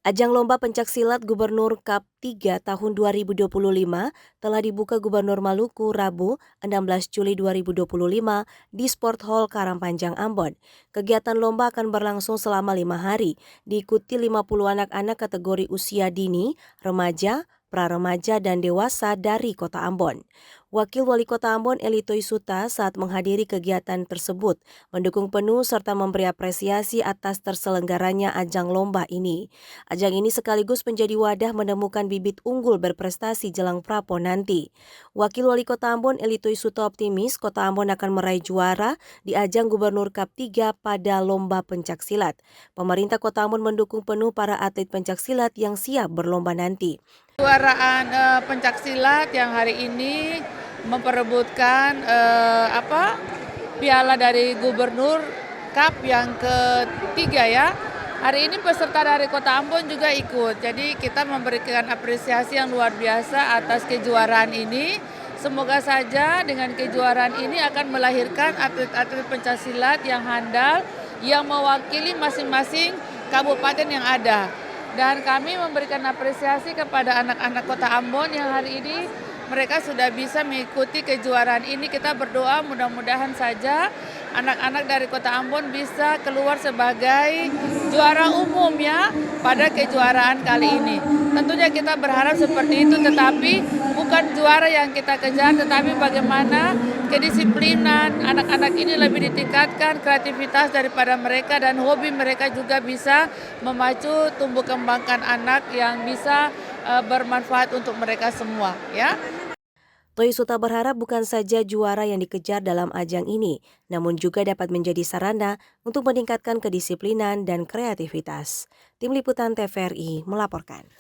Ajang lomba pencaksilat Gubernur Cup 3 tahun 2025 telah dibuka Gubernur Maluku Rabu 16 Juli 2025 di Sport Hall Karangpanjang Ambon. Kegiatan lomba akan berlangsung selama 5 hari, diikuti 50 anak-anak kategori usia dini, remaja, pra-remaja dan dewasa dari Kota Ambon. Wakil Wali Kota Ambon Elito Isuta saat menghadiri kegiatan tersebut mendukung penuh serta memberi apresiasi atas terselenggaranya ajang lomba ini. Ajang ini sekaligus menjadi wadah menemukan bibit unggul berprestasi jelang Prapon nanti. Wakil Wali Kota Ambon Elito Isuta optimis Kota Ambon akan meraih juara di ajang Gubernur Cup 3 pada lomba pencaksilat. Pemerintah Kota Ambon mendukung penuh para atlet pencaksilat yang siap berlomba nanti. Kejuaraan pencaksilat yang hari ini memperebutkan piala dari Gubernur Cup yang ketiga ya. Hari ini peserta dari Kota Ambon juga ikut. Jadi kita memberikan apresiasi yang luar biasa atas kejuaraan ini. Semoga saja dengan kejuaraan ini akan melahirkan atlet-atlet pencaksilat yang handal yang mewakili masing-masing kabupaten yang ada. Dan kami memberikan apresiasi kepada anak-anak Kota Ambon yang hari ini mereka sudah bisa mengikuti kejuaraan ini. Kita berdoa mudah-mudahan saja anak-anak dari Kota Ambon bisa keluar sebagai juara umum ya pada kejuaraan kali ini. Tentunya kita berharap seperti itu, tetapi bukan juara yang kita kejar, tetapi bagaimana kedisiplinan anak-anak ini lebih ditingkatkan, kreativitas daripada mereka dan hobi mereka juga bisa memacu tumbuh kembangkan anak yang bisa bermanfaat untuk mereka semua ya. Toi Suta berharap bukan saja juara yang dikejar dalam ajang ini, namun juga dapat menjadi sarana untuk meningkatkan kedisiplinan dan kreativitas. Tim Liputan TVRI melaporkan.